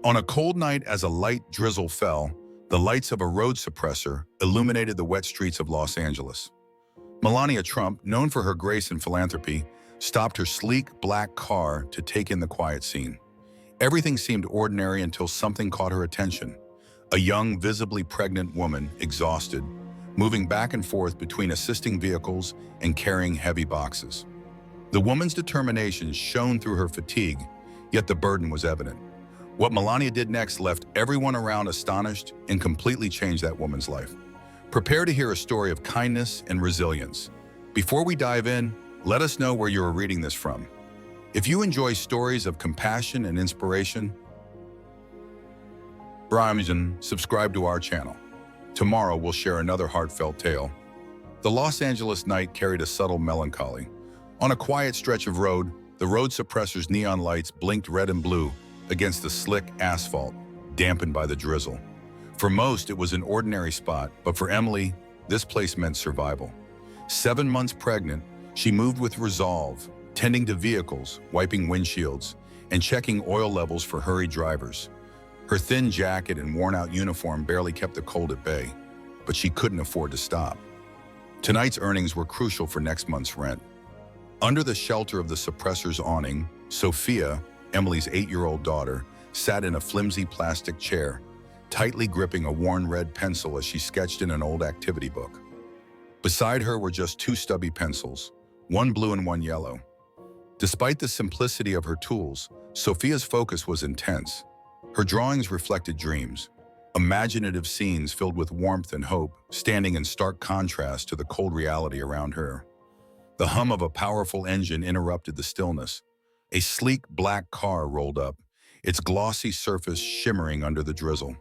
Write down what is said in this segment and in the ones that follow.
On a cold night as a light drizzle fell, the lights of a road suppressor illuminated the wet streets of Los Angeles. Melania Trump, known for her grace and philanthropy, stopped her sleek black car to take in the quiet scene. Everything seemed ordinary until something caught her attention. A young, visibly pregnant woman, exhausted, moving back and forth between assisting vehicles and carrying heavy boxes. The woman's determination shone through her fatigue, yet the burden was evident. What Melania did next left everyone around astonished and completely changed that woman's life. Prepare to hear a story of kindness and resilience. Before we dive in, let us know where you are reading this from. If you enjoy stories of compassion and inspiration, subscribe to our channel. Tomorrow we'll share another heartfelt tale. The Los Angeles night carried a subtle melancholy. On a quiet stretch of road, the road suppressor's neon lights blinked red and blue against the slick asphalt, dampened by the drizzle. For most, it was an ordinary spot, but for Emily, this place meant survival. 7 months pregnant, she moved with resolve, tending to vehicles, wiping windshields, and checking oil levels for hurried drivers. Her thin jacket and worn-out uniform barely kept the cold at bay, but she couldn't afford to stop. Tonight's earnings were crucial for next month's rent. Under the shelter of the suppressor's awning, Sophia, Emily's 8-year-old daughter, sat in a flimsy plastic chair, tightly gripping a worn red pencil as she sketched in an old activity book. Beside her were just 2 stubby pencils, one blue and one yellow. Despite the simplicity of her tools, Sophia's focus was intense. Her drawings reflected dreams, imaginative scenes filled with warmth and hope, standing in stark contrast to the cold reality around her. The hum of a powerful engine interrupted the stillness. A sleek black car rolled up, its glossy surface shimmering under the drizzle.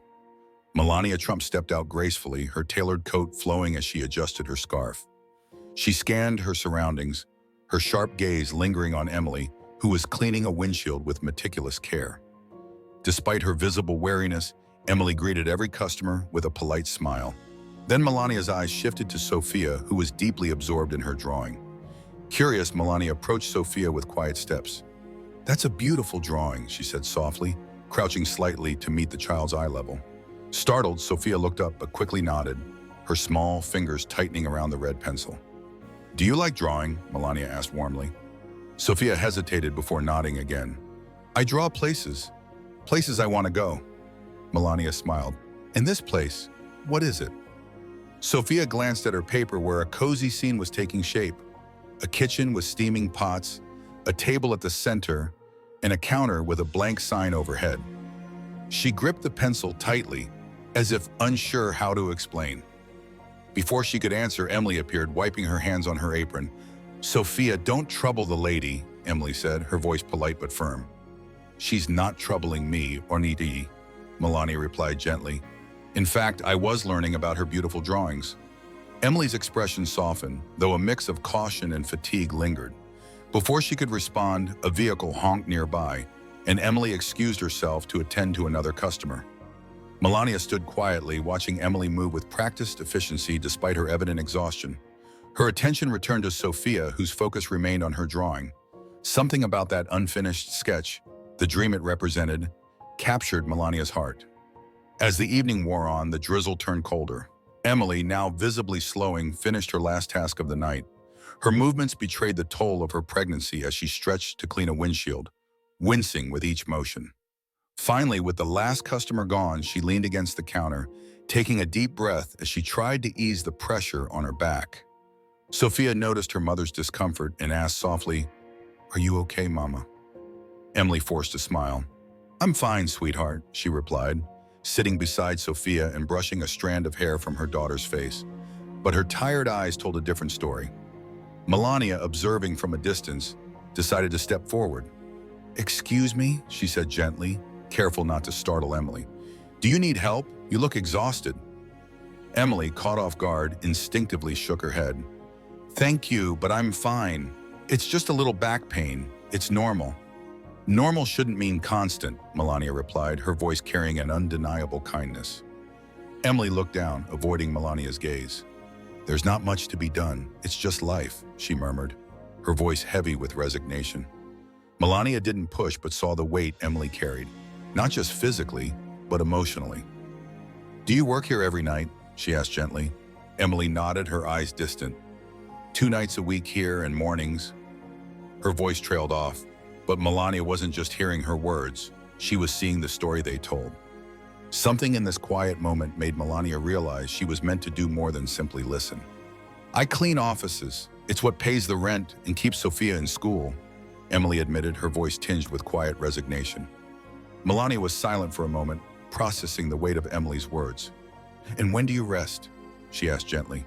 Melania Trump stepped out gracefully, her tailored coat flowing as she adjusted her scarf. She scanned her surroundings, her sharp gaze lingering on Emily, who was cleaning a windshield with meticulous care. Despite her visible wariness, Emily greeted every customer with a polite smile. Then Melania's eyes shifted to Sophia, who was deeply absorbed in her drawing. Curious, Melania approached Sophia with quiet steps. "That's a beautiful drawing," she said softly, crouching slightly to meet the child's eye level. Startled, Sophia looked up but quickly nodded, her small fingers tightening around the red pencil. "Do you like drawing?" Melania asked warmly. Sophia hesitated before nodding again. "I draw places I want to go." Melania smiled. "And this place, what is it?" Sophia glanced at her paper where a cozy scene was taking shape. A kitchen with steaming pots, a table at the center, and a counter with a blank sign overhead. She gripped the pencil tightly, as if unsure how to explain. Before she could answer, Emily appeared, wiping her hands on her apron. "Sophia, don't trouble the lady," Emily said, her voice polite but firm. "She's not troubling me, or Niti," Melania replied gently. "In fact, I was learning about her beautiful drawings." Emily's expression softened, though a mix of caution and fatigue lingered. Before she could respond, a vehicle honked nearby, and Emily excused herself to attend to another customer. Melania stood quietly, watching Emily move with practiced efficiency despite her evident exhaustion. Her attention returned to Sophia, whose focus remained on her drawing. Something about that unfinished sketch, the dream it represented, captured Melania's heart. As the evening wore on, the drizzle turned colder. Emily, now visibly slowing, finished her last task of the night. Her movements betrayed the toll of her pregnancy as she stretched to clean a windshield, wincing with each motion. Finally, with the last customer gone, she leaned against the counter, taking a deep breath as she tried to ease the pressure on her back. Sophia noticed her mother's discomfort and asked softly, "Are you okay, Mama?" Emily forced a smile. "I'm fine, sweetheart," she replied, sitting beside Sophia and brushing a strand of hair from her daughter's face. But her tired eyes told a different story. Melania, observing from a distance, decided to step forward. "Excuse me," she said gently, careful not to startle Emily. "Do you need help? You look exhausted." Emily, caught off guard, instinctively shook her head. "Thank you, but I'm fine. It's just a little back pain. It's normal." "Normal shouldn't mean constant," Melania replied, her voice carrying an undeniable kindness. Emily looked down, avoiding Melania's gaze. "There's not much to be done. It's just life," she murmured, her voice heavy with resignation. Melania didn't push but saw the weight Emily carried. not just physically, but emotionally. "Do you work here every night?" she asked gently. Emily nodded, her eyes distant. "2 nights a week here and mornings." Her voice trailed off, but Melania wasn't just hearing her words. She was seeing the story they told. Something in this quiet moment made Melania realize she was meant to do more than simply listen. "I clean offices. It's what pays the rent and keeps Sophia in school," Emily admitted, her voice tinged with quiet resignation. Melania was silent for a moment, processing the weight of Emily's words. "And when do you rest?" she asked gently.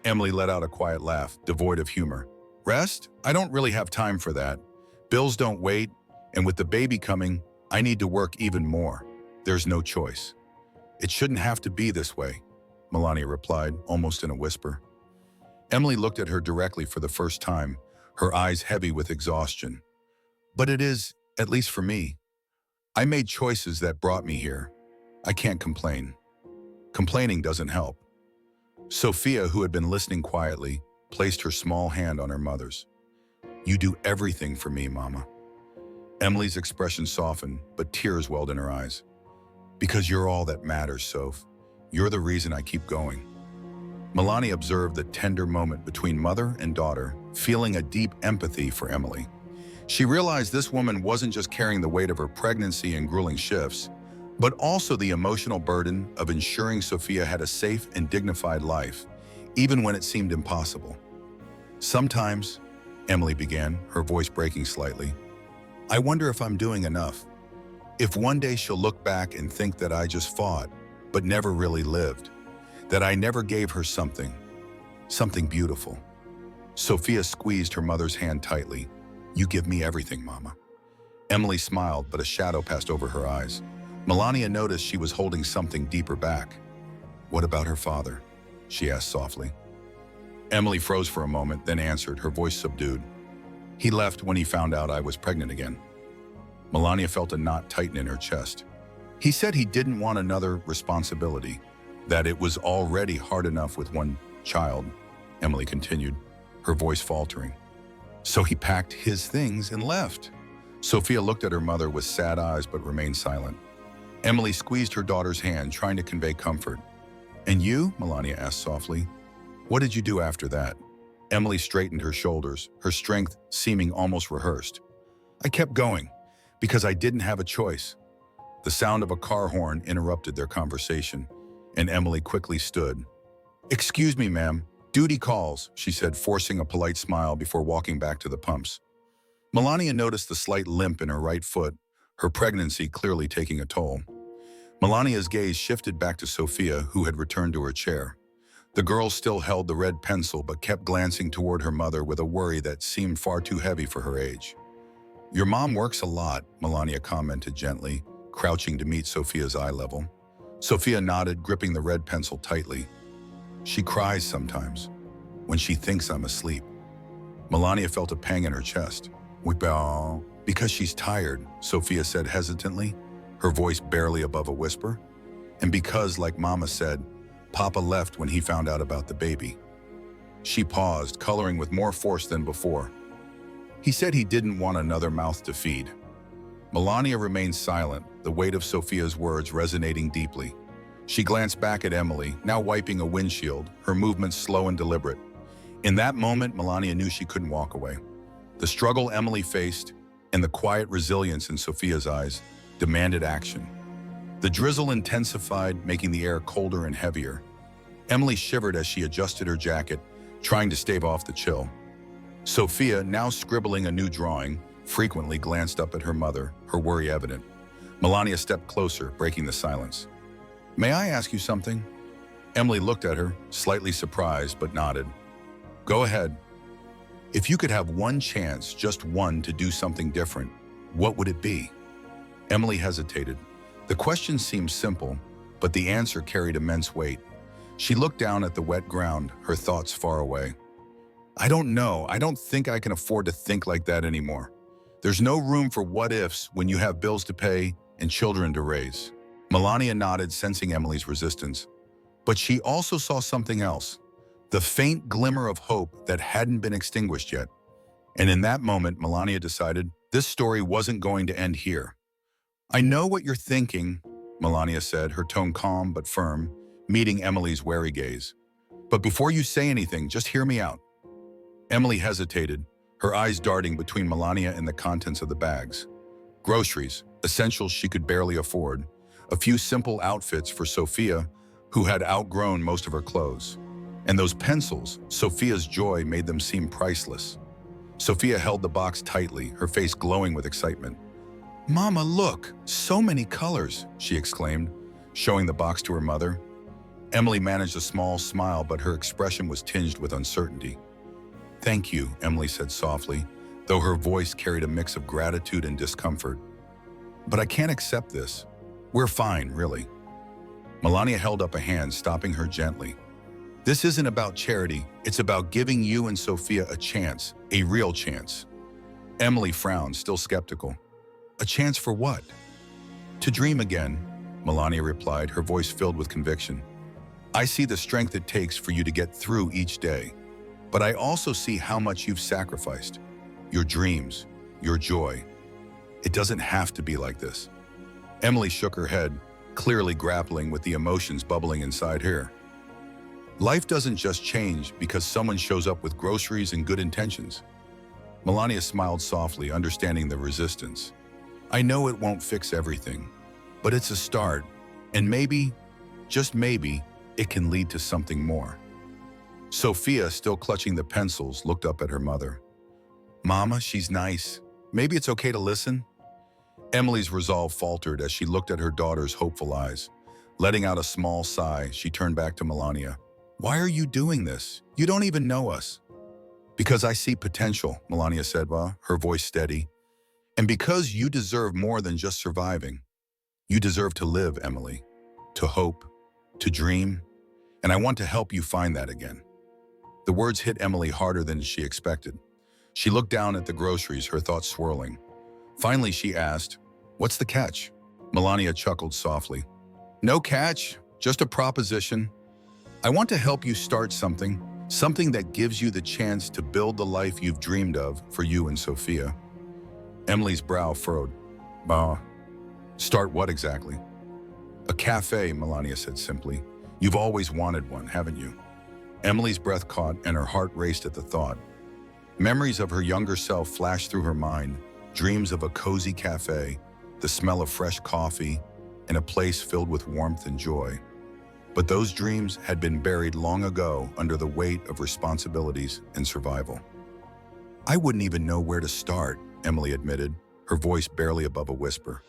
Emily let out a quiet laugh, devoid of humor. "Rest? I don't really have time for that. Bills don't wait, and with the baby coming, I need to work even more. There's no choice." "It shouldn't have to be this way," Melania replied, almost in a whisper. Emily looked at her directly for the first time, her eyes heavy with exhaustion. "But it is, at least for me. I made choices that brought me here. I can't complain." Complaining doesn't help. Sophia, who had been listening quietly, placed her small hand on her mother's. "You do everything for me, Mama." Emily's expression softened, but tears welled in her eyes. "Because you're all that matters, Soph. You're the reason I keep going." Melania observed the tender moment between mother and daughter, feeling a deep empathy for Emily. She realized this woman wasn't just carrying the weight of her pregnancy and grueling shifts, but also the emotional burden of ensuring Sophia had a safe and dignified life, even when it seemed impossible. "Sometimes," Emily began, her voice breaking slightly, "I wonder if I'm doing enough. If one day she'll look back and think that I just fought, but never really lived. That I never gave her something beautiful." Sophia squeezed her mother's hand tightly. "You give me everything, Mama." Emily smiled, but a shadow passed over her eyes. Melania noticed she was holding something deeper back. "What about her father?" she asked softly. Emily froze for a moment, then answered, her voice subdued. "He left when he found out I was pregnant again." Melania felt a knot tighten in her chest. "He said he didn't want another responsibility, that it was already hard enough with one child," Emily continued, her voice faltering. "So he packed his things and left." Sophia looked at her mother with sad eyes but remained silent. Emily squeezed her daughter's hand, trying to convey comfort. "And you?" Melania asked softly. "What did you do after that?" Emily straightened her shoulders, her strength seeming almost rehearsed. "I kept going, because I didn't have a choice." The sound of a car horn interrupted their conversation, and Emily quickly stood. "Excuse me, ma'am. Duty calls," she said, forcing a polite smile before walking back to the pumps. Melania noticed the slight limp in her right foot, her pregnancy clearly taking a toll. Melania's gaze shifted back to Sophia, who had returned to her chair. The girl still held the red pencil but kept glancing toward her mother with a worry that seemed far too heavy for her age. "Your mom works a lot," Melania commented gently, crouching to meet Sophia's eye level. Sophia nodded, gripping the red pencil tightly. "She cries sometimes, when she thinks I'm asleep." Melania felt a pang in her chest. "Well, because she's tired," Sophia said hesitantly, her voice barely above a whisper. "And because, like Mama said, Papa left when he found out about the baby." She paused, coloring with more force than before. "He said he didn't want another mouth to feed." Melania remained silent, the weight of Sophia's words resonating deeply. She glanced back at Emily, now wiping a windshield, her movements slow and deliberate. In that moment, Melania knew she couldn't walk away. The struggle Emily faced, and the quiet resilience in Sophia's eyes, demanded action. The drizzle intensified, making the air colder and heavier. Emily shivered as she adjusted her jacket, trying to stave off the chill. Sophia, now scribbling a new drawing, frequently glanced up at her mother, her worry evident. Melania stepped closer, breaking the silence. "May I ask you something?" Emily looked at her, slightly surprised, but nodded. "Go ahead." "If you could have one chance, just one, to do something different, what would it be?" Emily hesitated. The question seemed simple, but the answer carried immense weight. She looked down at the wet ground, her thoughts far away. "I don't know. I don't think I can afford to think like that anymore. There's no room for what-ifs when you have bills to pay and children to raise." Melania nodded, sensing Emily's resistance. But she also saw something else, the faint glimmer of hope that hadn't been extinguished yet. And in that moment, Melania decided this story wasn't going to end here. I know what you're thinking, Melania said, her tone calm but firm, meeting Emily's wary gaze. But before you say anything, just hear me out. Emily hesitated, her eyes darting between Melania and the contents of the bags. Groceries, essentials she could barely afford, a few simple outfits for Sophia, who had outgrown most of her clothes. And those pencils, Sophia's joy made them seem priceless. Sophia held the box tightly, her face glowing with excitement. "Mama, look, so many colors," she exclaimed, showing the box to her mother. Emily managed a small smile, but her expression was tinged with uncertainty. "Thank you," Emily said softly, though her voice carried a mix of gratitude and discomfort. "But I can't accept this. We're fine, really." Melania held up a hand, stopping her gently. "This isn't about charity, it's about giving you and Sophia a chance, a real chance." Emily frowned, still skeptical. "A chance for what?" "To dream again," Melania replied, her voice filled with conviction. "I see the strength it takes for you to get through each day. But I also see how much you've sacrificed. Your dreams, your joy. It doesn't have to be like this." Emily shook her head, clearly grappling with the emotions bubbling inside her. "Life doesn't just change because someone shows up with groceries and good intentions." Melania smiled softly, understanding the resistance. "I know it won't fix everything, but it's a start, and maybe, just maybe, it can lead to something more." Sophia, still clutching the pencils, looked up at her mother. "Mama, she's nice. Maybe it's okay to listen?" Emily's resolve faltered as she looked at her daughter's hopeful eyes. Letting out a small sigh, she turned back to Melania. "Why are you doing this? You don't even know us." "Because I see potential," Melania said, her voice steady. "And because you deserve more than just surviving. You deserve to live, Emily. To hope, to dream. And I want to help you find that again." The words hit Emily harder than she expected. She looked down at the groceries, her thoughts swirling. Finally, she asked, "What's the catch?" Melania chuckled softly. "No catch, just a proposition. I want to help you start something that gives you the chance to build the life you've dreamed of for you and Sophia." Emily's brow furrowed. Start what exactly?" "A cafe," Melania said simply. "You've always wanted one, haven't you?" Emily's breath caught and her heart raced at the thought. Memories of her younger self flashed through her mind, dreams of a cozy cafe, the smell of fresh coffee, and a place filled with warmth and joy. But those dreams had been buried long ago under the weight of responsibilities and survival. "I wouldn't even know where to start," Emily admitted, her voice barely above a whisper.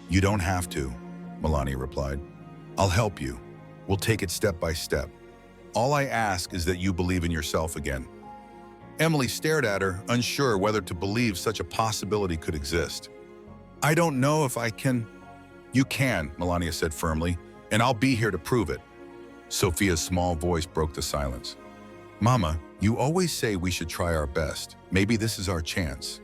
"You don't have to," Melania replied. "I'll help you. We'll take it step by step. All I ask is that you believe in yourself again." Emily stared at her, unsure whether to believe such a possibility could exist. "I don't know if I can." "You can," Melania said firmly, "and I'll be here to prove it." Sophia's small voice broke the silence. "Mama, you always say we should try our best. Maybe this is our chance."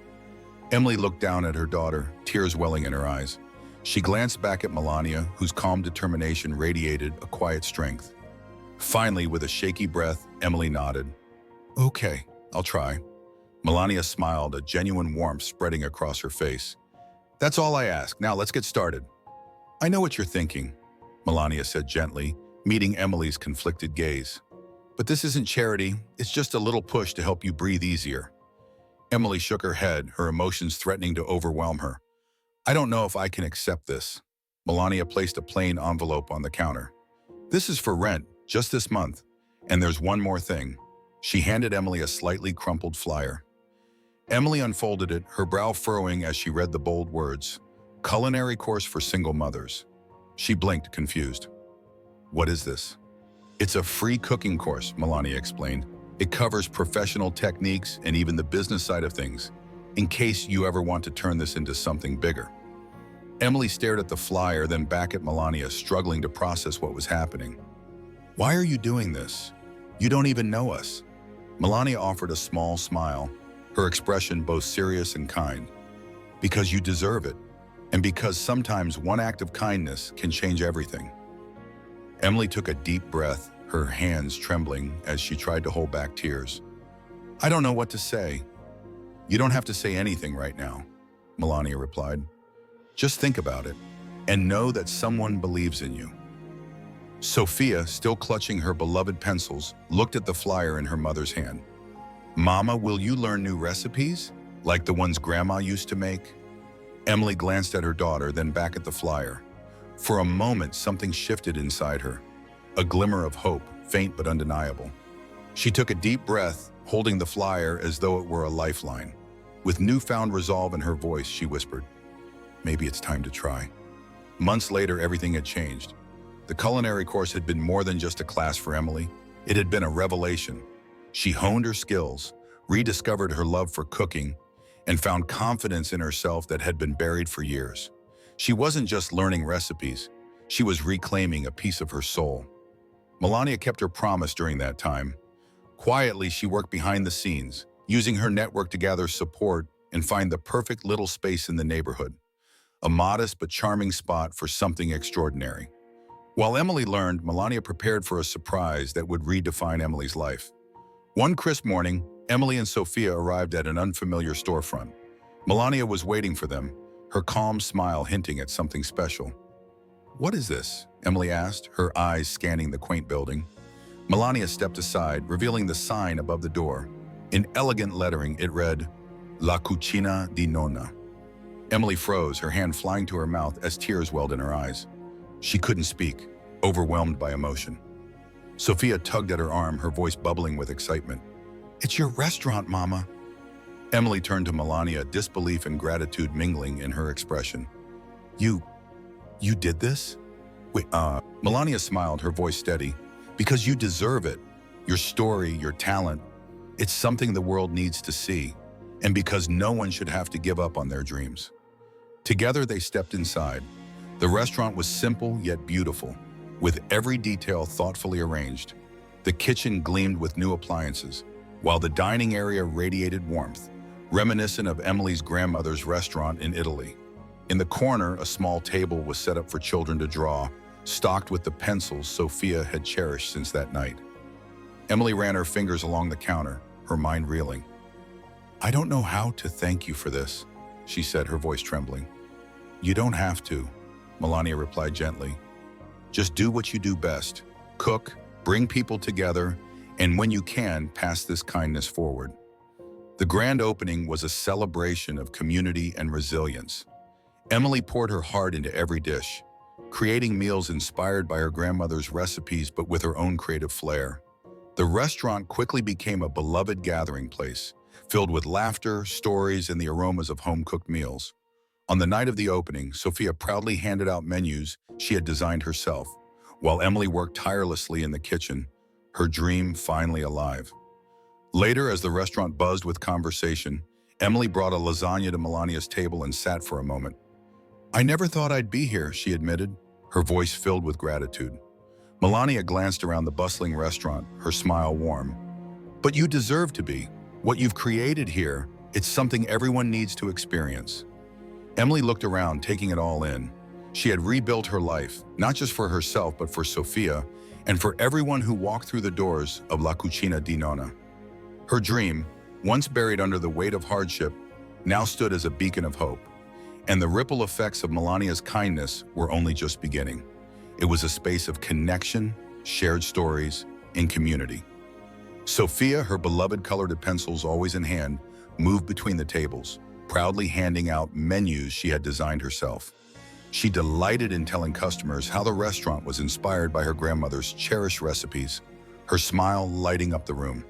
Emily looked down at her daughter, tears welling in her eyes. She glanced back at Melania, whose calm determination radiated a quiet strength. Finally, with a shaky breath, Emily nodded. "Okay, I'll try." Melania smiled, a genuine warmth spreading across her face. "That's all I ask. Now let's get started." "I know what you're thinking," Melania said gently, meeting Emily's conflicted gaze. "But this isn't charity, it's just a little push to help you breathe easier." Emily shook her head, her emotions threatening to overwhelm her. "I don't know if I can accept this." Melania placed a plain envelope on the counter. "This is for rent, just this month. And there's one more thing." She handed Emily a slightly crumpled flyer. Emily unfolded it, her brow furrowing as she read the bold words, "Culinary course for single mothers." She blinked, confused. "What is this?" "It's a free cooking course," Melania explained. "It covers professional techniques and even the business side of things, in case you ever want to turn this into something bigger." Emily stared at the flyer, then back at Melania, struggling to process what was happening. "Why are you doing this? You don't even know us." Melania offered a small smile, her expression both serious and kind. "Because you deserve it, and because sometimes one act of kindness can change everything." Emily took a deep breath, her hands trembling as she tried to hold back tears. "I don't know what to say." "You don't have to say anything right now," Melania replied. Just think about it and know that someone believes in you. Sophia, still clutching her beloved pencils, looked at the flyer in her mother's hand. Mama, will you learn new recipes? Like the ones Grandma used to make? Emily glanced at her daughter, then back at the flyer. For a moment, something shifted inside her. A glimmer of hope, faint but undeniable. She took a deep breath, holding the flyer as though it were a lifeline. With newfound resolve in her voice, she whispered, "Maybe it's time to try." Months later, everything had changed. The culinary course had been more than just a class for Emily. It had been a revelation. She honed her skills, rediscovered her love for cooking, and found confidence in herself that had been buried for years. She wasn't just learning recipes, she was reclaiming a piece of her soul. Melania kept her promise during that time. Quietly, she worked behind the scenes, using her network to gather support and find the perfect little space in the neighborhood. A modest but charming spot for something extraordinary. While Emily learned, Melania prepared for a surprise that would redefine Emily's life. One crisp morning, Emily and Sophia arrived at an unfamiliar storefront. Melania was waiting for them, her calm smile hinting at something special. "What is this?" Emily asked, her eyes scanning the quaint building. Melania stepped aside, revealing the sign above the door. In elegant lettering, it read, "La Cucina di Nonna." Emily froze, her hand flying to her mouth as tears welled in her eyes. She couldn't speak, overwhelmed by emotion. Sophia tugged at her arm, her voice bubbling with excitement. "It's your restaurant, Mama." Emily turned to Melania, disbelief and gratitude mingling in her expression. You did this?" "Wait, Melania smiled, her voice steady. "Because you deserve it. Your story, your talent. It's something the world needs to see. And because no one should have to give up on their dreams." Together, they stepped inside. The restaurant was simple yet beautiful, with every detail thoughtfully arranged. The kitchen gleamed with new appliances, while the dining area radiated warmth, reminiscent of Emily's grandmother's restaurant in Italy. In the corner, a small table was set up for children to draw, stocked with the pencils Sophia had cherished since that night. Emily ran her fingers along the counter, her mind reeling. "I don't know how to thank you for this," she said, her voice trembling. "You don't have to," Melania replied gently. "Just do what you do best. Cook, bring people together, and when you can, pass this kindness forward." The grand opening was a celebration of community and resilience. Emily poured her heart into every dish, creating meals inspired by her grandmother's recipes but with her own creative flair. The restaurant quickly became a beloved gathering place, filled with laughter, stories, and the aromas of home-cooked meals. On the night of the opening, Sophia proudly handed out menus she had designed herself, while Emily worked tirelessly in the kitchen, her dream finally alive. Later, as the restaurant buzzed with conversation, Emily brought a lasagna to Melania's table and sat for a moment. "I never thought I'd be here," she admitted, her voice filled with gratitude. Melania glanced around the bustling restaurant, her smile warm. "But you deserve to be. What you've created here, it's something everyone needs to experience." Emily looked around, taking it all in. She had rebuilt her life, not just for herself, but for Sophia, and for everyone who walked through the doors of La Cucina di Nonna. Her dream, once buried under the weight of hardship, now stood as a beacon of hope. And the ripple effects of Melania's kindness were only just beginning. It was a space of connection, shared stories, and community. Sophia, her beloved colored pencils always in hand, moved between the tables, proudly handing out menus she had designed herself. She delighted in telling customers how the restaurant was inspired by her grandmother's cherished recipes, her smile lighting up the room.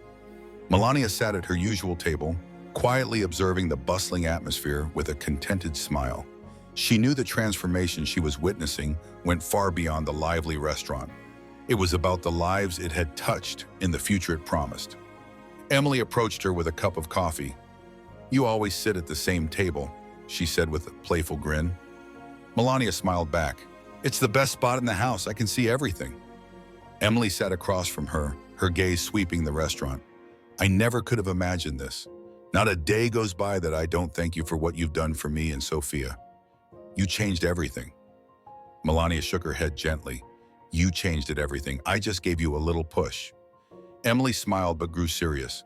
Melania sat at her usual table, quietly observing the bustling atmosphere with a contented smile. She knew the transformation she was witnessing went far beyond the lively restaurant. It was about the lives it had touched and the future it promised. Emily approached her with a cup of coffee. "You always sit at the same table," she said with a playful grin. Melania smiled back. "It's the best spot in the house. I can see everything." Emily sat across from her, her gaze sweeping the restaurant. "I never could have imagined this. Not a day goes by that I don't thank you for what you've done for me and Sophia. You changed everything." Melania shook her head gently. "You changed everything. I just gave you a little push." Emily smiled but grew serious.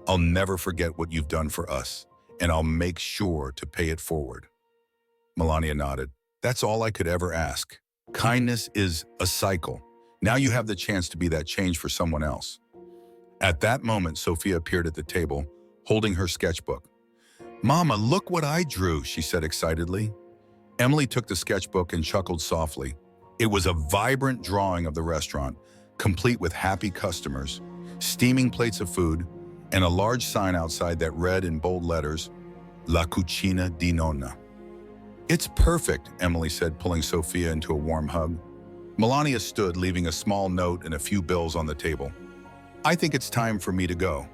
"I'll never forget what you've done for us, and I'll make sure to pay it forward." Melania nodded. That's all I could ever ask. Kindness is a cycle. Now you have the chance to be that change for someone else. At that moment, Sophia appeared at the table, holding her sketchbook. Mama, look what I drew, she said excitedly. Emily took the sketchbook and chuckled softly. It was a vibrant drawing of the restaurant, complete with happy customers, steaming plates of food, and a large sign outside that read in bold letters, La Cucina di Nonna. It's perfect, Emily said, pulling Sophia into a warm hug. Melania stood, leaving a small note and a few bills on the table. I think it's time for me to go.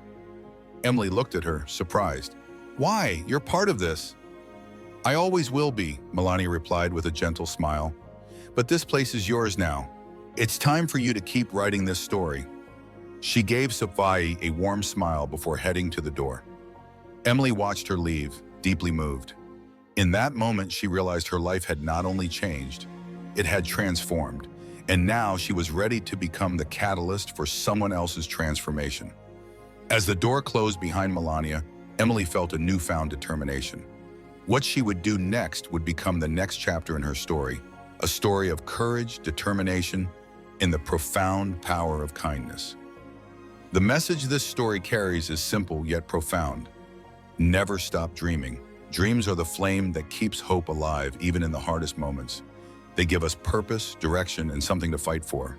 Emily looked at her, surprised. Why? You're part of this. I always will be, Melania replied with a gentle smile. But this place is yours now. It's time for you to keep writing this story. She gave Sophia a warm smile before heading to the door. Emily watched her leave, deeply moved. In that moment, she realized her life had not only changed, it had transformed, and now she was ready to become the catalyst for someone else's transformation. As the door closed behind Melania, Emily felt a newfound determination. What she would do next would become the next chapter in her story, a story of courage, determination, and the profound power of kindness. The message this story carries is simple yet profound. Never stop dreaming. Dreams are the flame that keeps hope alive even in the hardest moments. They give us purpose, direction, and something to fight for.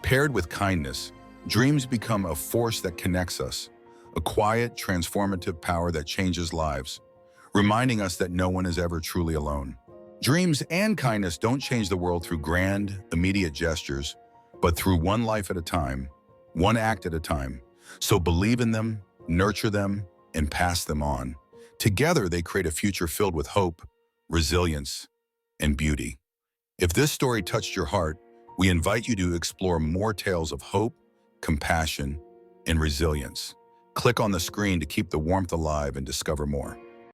Paired with kindness, dreams become a force that connects us, a quiet, transformative power that changes lives, reminding us that no one is ever truly alone. Dreams and kindness don't change the world through grand, immediate gestures, but through one life at a time, one act at a time. So believe in them, nurture them, and pass them on. Together, they create a future filled with hope, resilience, and beauty. If this story touched your heart, we invite you to explore more tales of hope, compassion, and resilience. Click on the screen to keep the warmth alive and discover more.